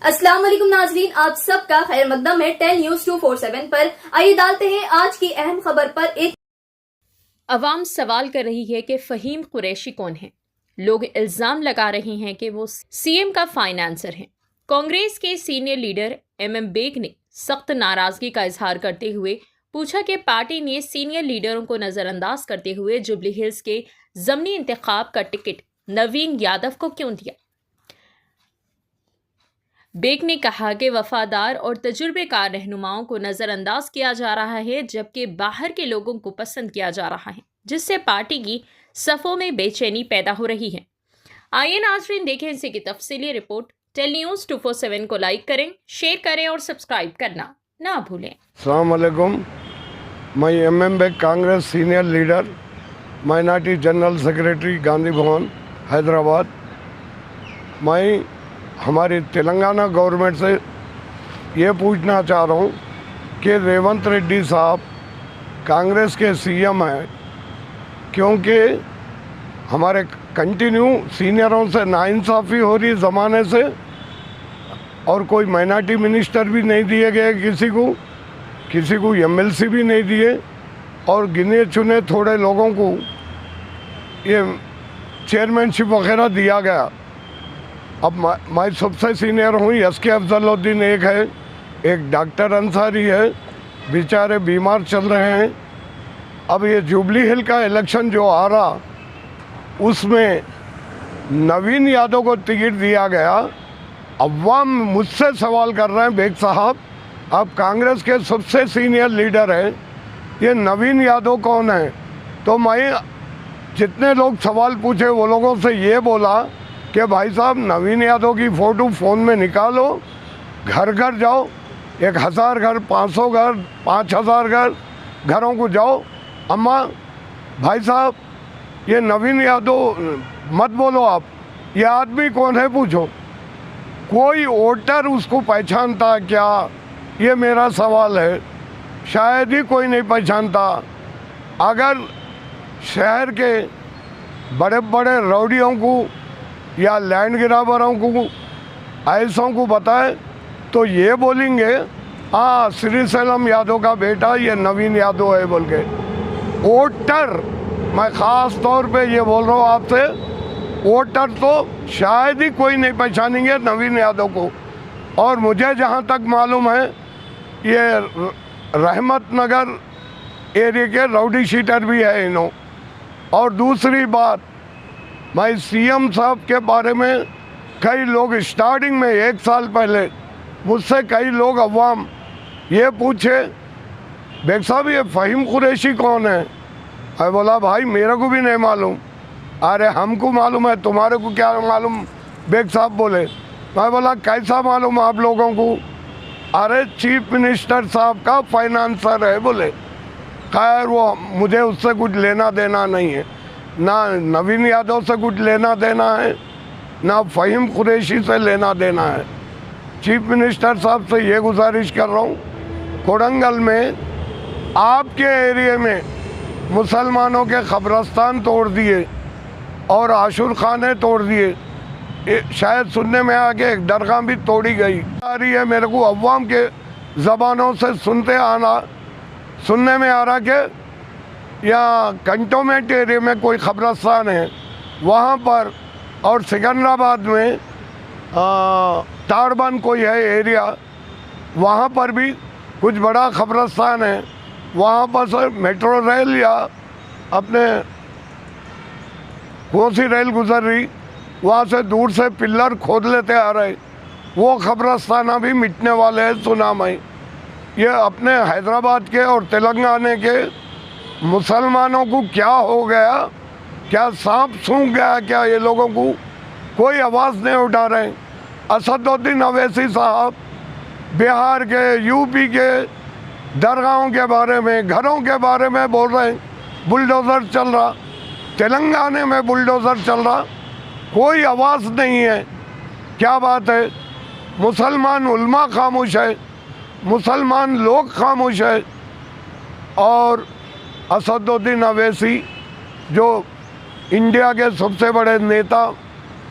अस्सलाम वालेकुम नाजरीन, आप सबका खैर मकदम है 10 न्यूज 247 पर। आइए डालते हैं आज की अहम खबर पर एक। अवाम सवाल कर रही है कि फ़हीम कुरैशी कौन है। लोग इल्ज़ाम लगा रहे हैं कि वो सीएम का फाइनेंसर हैं। कांग्रेस के सीनियर लीडर एमएम बेग ने सख्त नाराजगी का इजहार करते हुए पूछा कि पार्टी ने सीनियर लीडरों को नज़रअंदाज करते हुए जुबली हिल्स के ज़मनी इंतखाब का टिकट नवीन यादव को क्यों दिया। बेग ने कहा कि वफादार और तजुर्बेकार रहनुमाओं को नज़रअंदाज किया जा रहा है, जबकि बाहर के लोगों को पसंद किया जा रहा है, जिससे पार्टी की सफ़ों में बेचैनी पैदा हो रही है। आइए नाज़रीन देखें इसी की तफसीली रिपोर्ट। टेल न्यूज़ 247 को लाइक करें, शेयर करें और सब्सक्राइब करना ना भूलें। अस्सलाम वालेकुम। मैं MM Beg Congress senior leader, minority general secretary, Gandhi Bhavan Hyderabad. मैं हमारी तेलंगाना गवर्नमेंट से ये पूछना चाह रहा हूँ कि रेवंत रेड्डी साहब कांग्रेस के सीएम हैं, क्योंकि हमारे कंटिन्यू सीनियरों से नाइंसाफ़ी हो रही ज़माने से, और कोई माइनॉरिटी मिनिस्टर भी नहीं दिए गए किसी को एमएलसी भी नहीं दिए, और गिने चुने थोड़े लोगों को ये चेयरमैनशिप वगैरह दिया गया। अब मैं सबसे सीनियर हूँ, एसके अफजलुद्दीन एक है, एक डॉक्टर अंसारी है, बेचारे बीमार चल रहे हैं। अब ये जुबली हिल का इलेक्शन जो आ रहा, उसमें नवीन यादव को टिकट दिया गया। अवाम मुझसे सवाल कर रहे हैं, बेग साहब आप कांग्रेस के सबसे सीनियर लीडर हैं, ये नवीन यादव कौन है? तो मैं जितने लोग सवाल पूछे वो लोगों से ये बोला कि भाई साहब नवीन यादव की फ़ोटो फ़ोन में निकालो, घर घर जाओ, 1000 घर, 500 घर, 5000 घरों को जाओ। अम्मा भाई साहब ये नवीन यादव मत बोलो, आप ये आदमी कौन है पूछो। कोई वोटर उसको पहचानता क्या? ये मेरा सवाल है। शायद ही कोई नहीं पहचानता। अगर शहर के बड़े बड़े रौडियों को या लैंड ग्राबरों को, ऐसों को बताए तो ये बोलेंगे हाँ श्रीशैलम यादव का बेटा ये नवीन यादव है बोल के। वोटर, मैं ख़ास तौर पे ये बोल रहा हूँ आपसे, वोटर तो शायद ही कोई नहीं पहचानेंगे नवीन यादव को। और मुझे जहाँ तक मालूम है ये रहमत नगर एरिया के राउडी शीटर भी है इन्हों। और दूसरी बात, मैं सीएम साहब के बारे में कई लोग स्टार्टिंग में 1 साल पहले मुझसे कई लोग अवाम ये पूछे बेग साहब ये फ़हीम कुरैशी कौन है? मैं बोला भाई मेरे को भी नहीं मालूम। अरे हमको मालूम है, तुम्हारे को क्या मालूम? बेग साहब बोले। मैं बोला कैसा मालूम आप लोगों को? अरे चीफ मिनिस्टर साहब का फाइनेंसर है बोले। खैर वो मुझे उससे कुछ लेना देना नहीं है, ना नवीन यादव से कुछ लेना देना है, ना फ़हीम कुरैशी से लेना देना है। चीफ मिनिस्टर साहब से ये गुजारिश कर रहा हूँ, कोडंगल में आपके एरिया में मुसलमानों के कब्रस्तान तोड़ दिए और आशुर खाने तोड़ दिए, शायद सुनने में आ के एक दरगाह भी तोड़ी गई आ रही है। मेरे को अवाम के ज़बानों से सुनने में आ रहा कि यहाँ कंटोनमेंट एरिया में कोई कब्रस्तान है वहाँ पर, और सिकंदराबाद में ताड़बन कोई है एरिया, वहाँ पर भी कुछ बड़ा कब्रस्तान है। वहाँ पर सर मेट्रो रेल या अपने कौन सी रेल गुजर रही, वहाँ से दूर से पिल्लर खोद लेते आ रहे, वो कब्रस्ताना भी मिटने वाले हैं सुना मैं। ये अपने हैदराबाद के और तेलंगाना के मुसलमानों को क्या हो गया? क्या सांप सूंघ गया क्या? ये लोगों को कोई आवाज़ नहीं उठा रहे। असदुद्दीन अवैसी साहब बिहार के, यूपी के दरगाहों के बारे में, घरों के बारे में बोल रहे हैं बुलडोज़र चल रहा, तेलंगाना में बुलडोज़र चल रहा, कोई आवाज़ नहीं है। क्या बात है? मुसलमान उल्मा खामोश है, मुसलमान लोग खामोश है, और असदुद्दीन अवैसी जो इंडिया के सबसे बड़े नेता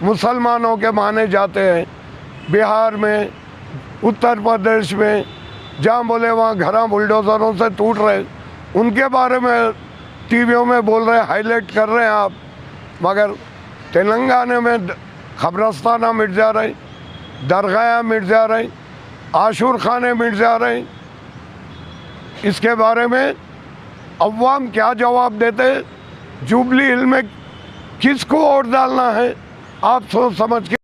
मुसलमानों के माने जाते हैं, बिहार में उत्तर प्रदेश में जहाँ बोले वहाँ घरा बुलडोज़रों से टूट रहे, उनके बारे में टीवियों में बोल रहे, हाईलाइट कर रहे हैं आप, मगर तेलंगाना में खबरस्ताना मिट जा रही, दरगाह मिट जा रही, आशूर खाने मिट जा रहे। इसके बारे में अवाम क्या जवाब देते? जुबली हिल में किसको वोट डालना है आप सोच समझ के